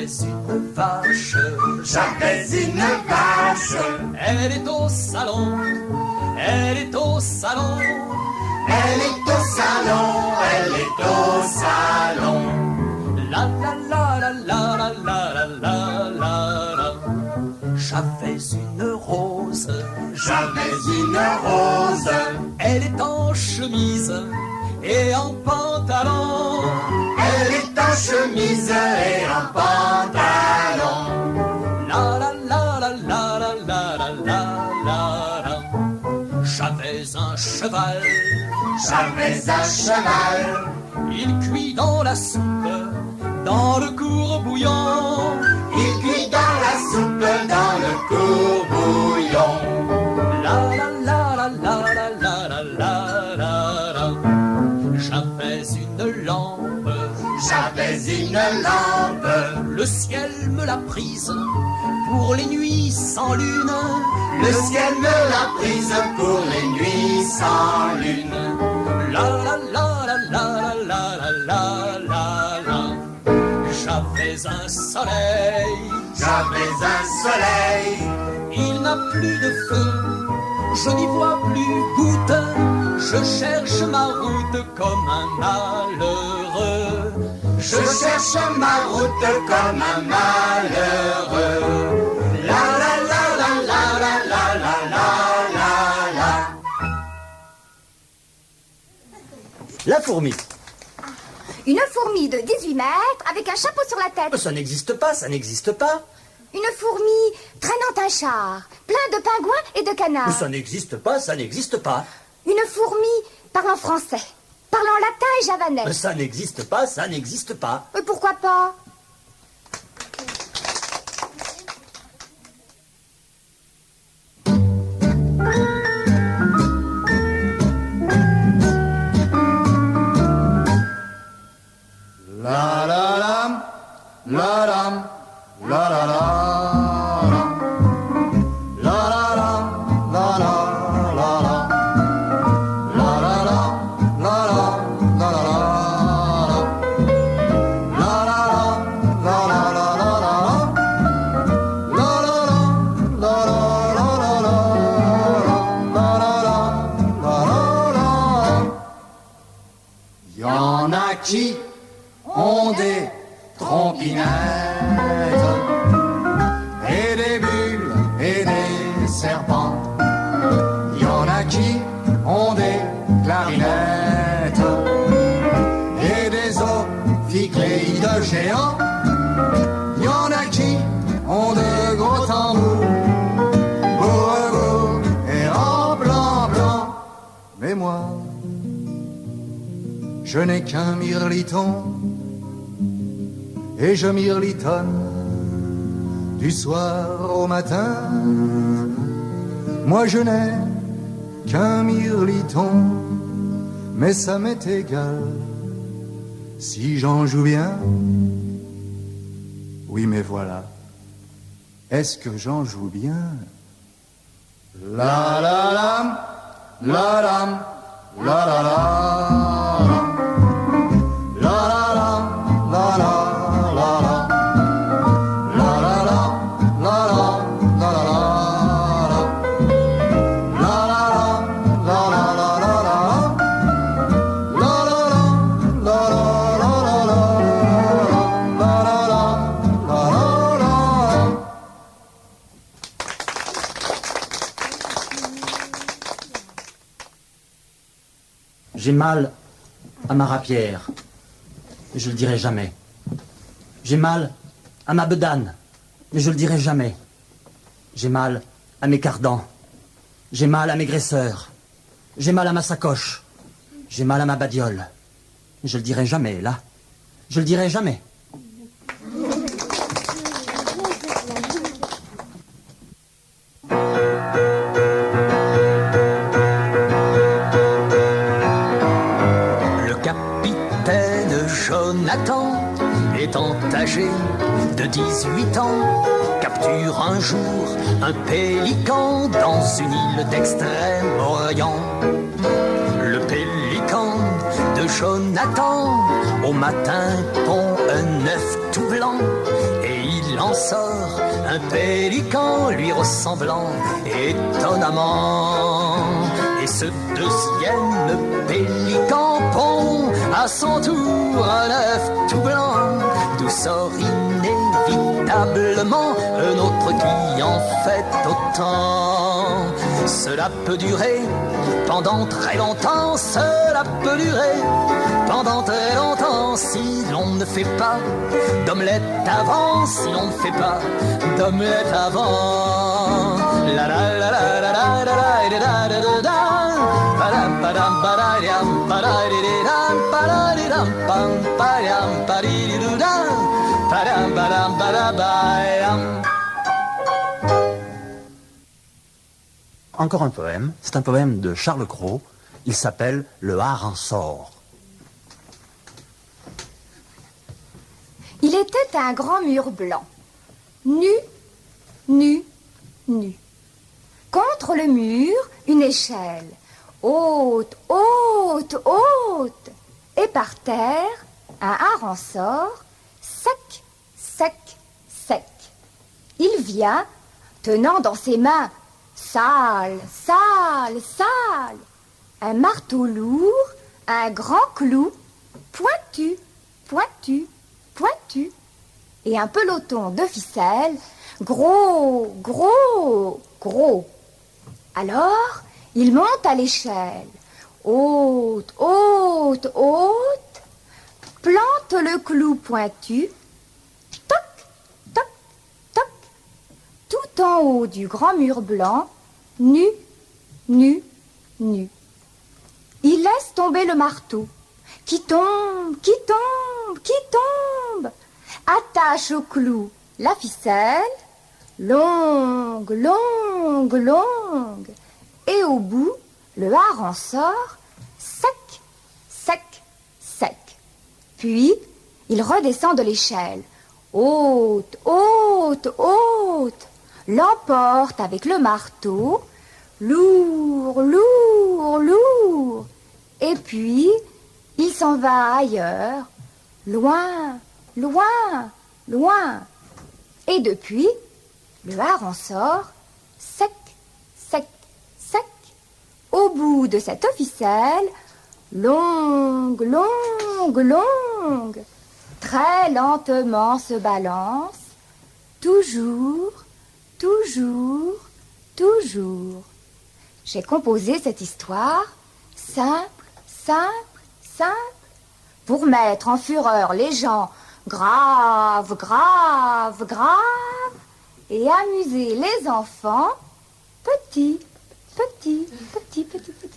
une vache. J'avais une vache. Elle est au salon. Elle est au salon. Elle est au salon. Elle est au salon. La la la la la la la la la la. J'avais une rose. J'avais une rose. Elle est en chemise et en pantalon. Elle est en chemise et en pantalon. La la la la la la la la la la la. J'avais un cheval. J'avais un cheval. Il cuit dans la soupe, dans le courbouillon. Il cuit dans la soupe, dans le courbouillon. La la la la la la la la la la la. J'avais une lampe. J'avais une lampe. Le ciel me l'a prise pour les nuits sans lune. Le ciel me l'a prise pour les nuits sans lune. La la la la la la la la la la. J'avais un soleil. J'avais un soleil. Il n'a plus de feu. Je n'y vois plus goutte. Je cherche ma route comme un malheureux. Je cherche ma route comme un malheureux. La la la la la la la la la la. La fourmi. Une fourmi de 18 mètres avec un chapeau sur la tête. Ça n'existe pas, ça n'existe pas. Une fourmi traînant un char, plein de pingouins et de canards. Ça n'existe pas, ça n'existe pas. Une fourmi parlant français, parlant latin et javanais. Ça n'existe pas, ça n'existe pas. Pourquoi pas? La la lam, la lam, la la la. Qui ont des trompinettes et des bulles et des serpents. Il y en a qui ont des clarinettes et des ophicléides géants. Il y en a qui ont de gros tambours, beau et en blanc blanc. Mais moi, je n'ai qu'un mirliton et je mirlitonne du soir au matin. Moi je n'ai qu'un mirliton, mais ça m'est égal si j'en joue bien. Oui mais voilà, est-ce que j'en joue bien? La la lam, la lam, la la la. J'ai mal à ma rapière, mais je le dirai jamais. J'ai mal à ma bedaine, mais je le dirai jamais. J'ai mal à mes cardans. J'ai mal à mes graisseurs. J'ai mal à ma sacoche. J'ai mal à ma badiole. Mais je le dirai jamais, là. Je le dirai jamais. Jonathan, étant âgé de 18 ans, capture un jour un pélican dans une île d'Extrême-Orient. Le pélican de Jonathan, Au matin pond un œuf tout blanc et il en sort un pélican lui ressemblant étonnamment. Et ce deuxième pélican pond à son tour un œuf tout blanc, d'où sort inévitablement un autre qui en fait autant. Cela peut durer pendant très longtemps, cela peut durer pendant très longtemps, si l'on ne fait pas d'omelette avant, si l'on ne fait pas d'omelette avant. La la la la la la la la la la la. Encore un poème, c'est un poème de Charles Cros, il s'appelle Le Harensort. Il était un grand mur blanc, nu, nu, nu. Contre le mur, une échelle, haute, haute, haute. Et par terre, un harensort, sec, sec, sec. Il vient, tenant dans ses mains, sale, sale, sale, un marteau lourd, un grand clou, pointu, pointu, pointu, et un peloton de ficelle, gros, gros, gros. Alors, il monte à l'échelle, haute, haute, haute, plante le clou pointu, toc, toc, toc, tout en haut du grand mur blanc, nu, nu, nu. Il laisse tomber le marteau, qui tombe, qui tombe, qui tombe, attache au clou la ficelle, longue, longue, longue, et au bout, le harensort, sec, sec, sec. Puis, il redescend de l'échelle, haute, haute, haute, l'emporte avec le marteau, lourd, lourd, lourd, et puis, il s'en va ailleurs, loin, loin, loin. Et depuis, le harensort, sec, sec, sec, au bout de cette ficelle, longue, longue, longue, très lentement se balance, toujours, toujours, toujours. J'ai composé cette histoire simple, simple, simple, pour mettre en fureur les gens graves, graves, graves, et amuser les enfants petits, petits, petits, petits, petits.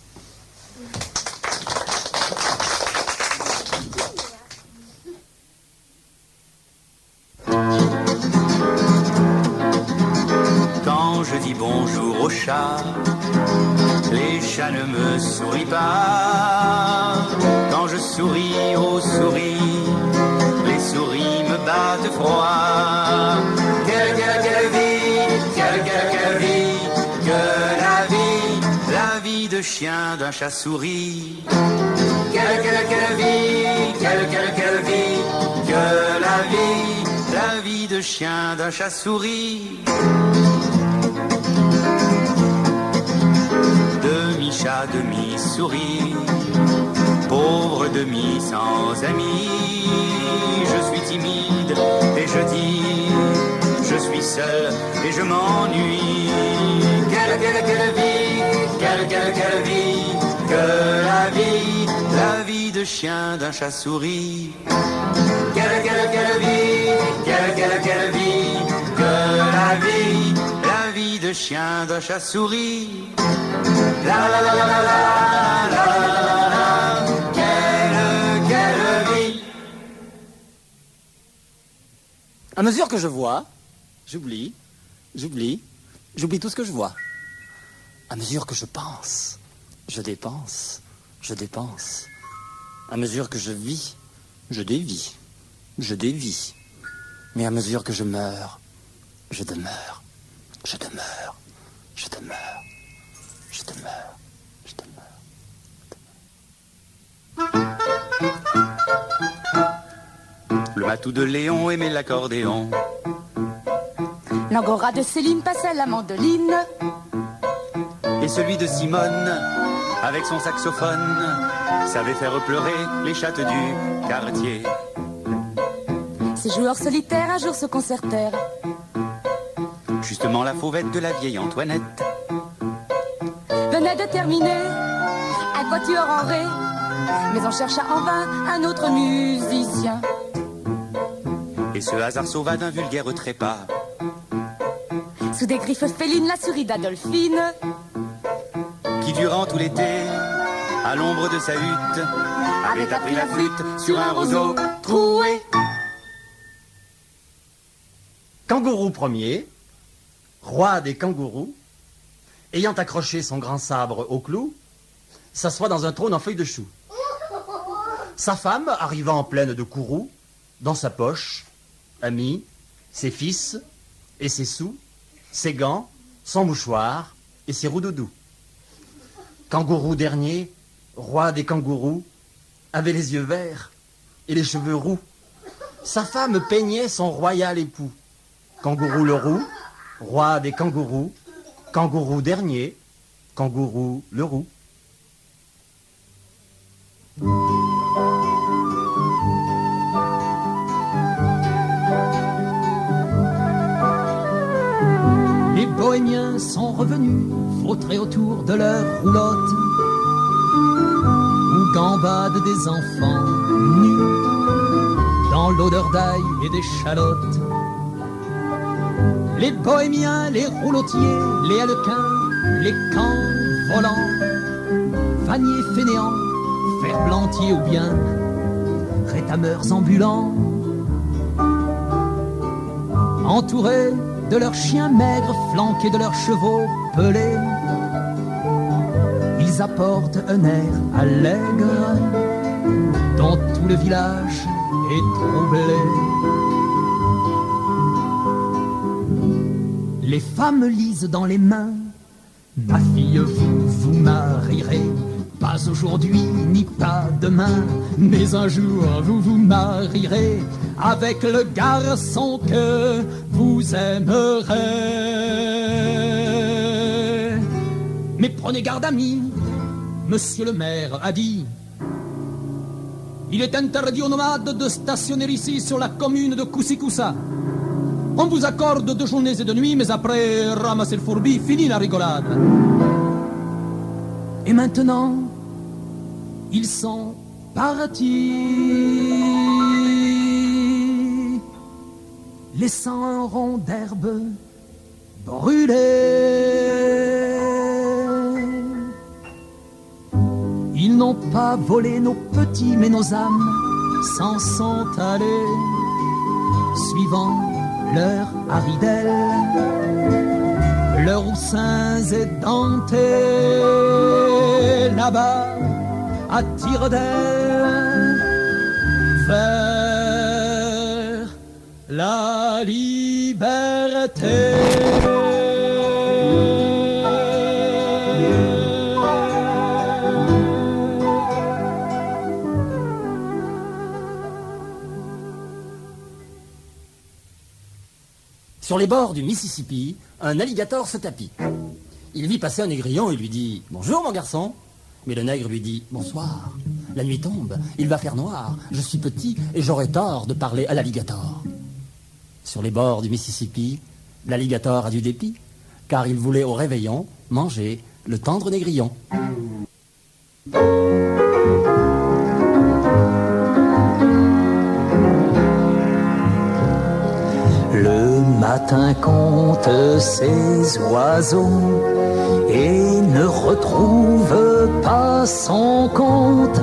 Quand je dis bonjour aux chats, les chats ne me sourient pas. Quand je souris aux souris, les souris me battent froid. Quelle vie, quelle vie, que la vie de chien d'un chat souris. Quelle vie, quelle vie, que la vie de chien d'un chat souris. Demi-chat, demi-souris, pauvre demi sans amis. Je suis timide et je dis, je suis seul et je m'ennuie. Quelle vie, quelle vie, que la vie de chien d'un chat souris. Quelle vie, quelle vie, que la vie de chien d'un chat souris. La la la la la la la la la, quelle vie. À mesure que je vois, j'oublie tout ce que je vois. À mesure que je pense, je dépense. À mesure que je vis, je dévie. Mais à mesure que je meurs, je demeure. Matou de Léon aimait l'accordéon. L'angora de Céline passait la mandoline. Et celui de Simone, avec son saxophone, savait faire pleurer les chattes du quartier. Ces joueurs solitaires un jour se concertèrent. Justement la fauvette de la vieille Antoinette Venait de terminer un quatuor en ré, mais on chercha en vain un autre musicien. et ce hasard sauva d'un vulgaire trépas. Sous des griffes félines, la souris d'Adolphine, Qui durant tout l'été, à l'ombre de sa hutte, avait appris la flûte sur un roseau troué. Kangourou Ier, roi des kangourous, ayant accroché son grand sabre au clou, s'assoit dans un trône en feuilles de chou. Sa femme, arrivant en pleine de courroux, dans sa poche, a mis ses fils et ses sous, ses gants, son mouchoir et ses roudoudous. Kangourou dernier, roi des kangourous, avait les yeux verts et les cheveux roux. Sa femme peignait son royal époux. Kangourou le roux, roi des kangourous, kangourou dernier, kangourou le roux. Les bohémiens sont revenus, vautrés autour de leur roulotte, où gambadent des enfants nus, dans l'odeur d'ail et d'échalotes. Les bohémiens, les roulotiers, les hallequins, les cans volants, vanniers fainéants, ferblantiers ou bien rétameurs ambulants, entourés de leurs chiens maigres, flanqués de leurs chevaux pelés, ils apportent un air allègre dont tout le village est troublé. Les femmes lisent dans les mains: ma fille, vous marierez, pas aujourd'hui ni pas demain, mais un jour vous vous marierez avec le garçon que vous aimerez. Mais prenez garde, amis, monsieur le maire a dit: il est interdit aux nomades de stationner ici sur la commune de Koussikoussa. On vous accorde 2 journées et 2 nuits, mais après, ramassez le fourbi, fini la rigolade. Et maintenant, ils sont partis, laissant un rond d'herbe brûlé. Ils n'ont pas volé nos petits, mais nos âmes s'en sont allées, suivant leur haridelle, leurs roussins édentés, là-bas, à tire d'aile, vers la liberté. Sur les bords du Mississippi, un alligator se tapit. Il vit passer un négrillon et lui dit « Bonjour mon garçon !» Mais le nègre lui dit « Bonsoir, la nuit tombe, il va faire noir, je suis petit et j'aurais tort de parler à l'alligator. » Sur les bords du Mississippi, l'alligator a du dépit, car il voulait au réveillon manger le tendre négrillon. Le matin compte ses oiseaux et ne retrouve pas son compte.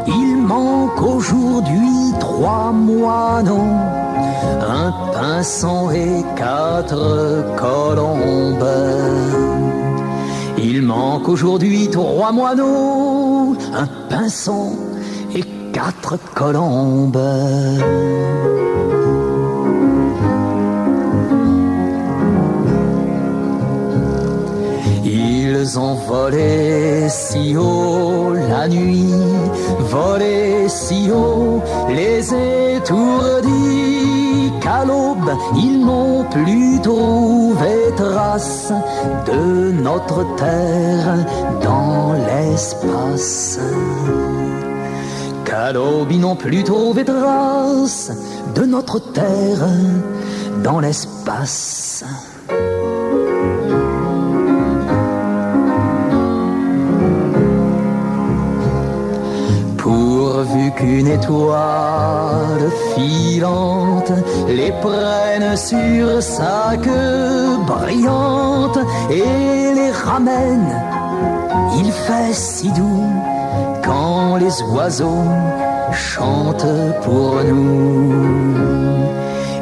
Il manque aujourd'hui 3 moineaux, un pinson et 4 colombes. Il manque aujourd'hui 3 moineaux, un pinson et 4 colombes. Ils ont volé si haut la nuit, volé monter si haut, les étourdis, qu'à l'aube, ils n'ont plus trouvé trace de notre terre dans l'espace. Qu'à l'aube, ils n'ont plus trouvé trace de notre terre dans l'espace. Pourvu qu'une étoile filante les prenne sur sa queue brillante et les ramène, il fait si doux quand les oiseaux chantent pour nous.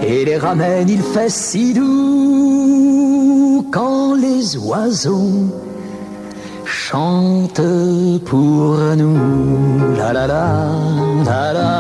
Et les ramène, il fait si doux quand les oiseaux chante pour nous. La la la, la la.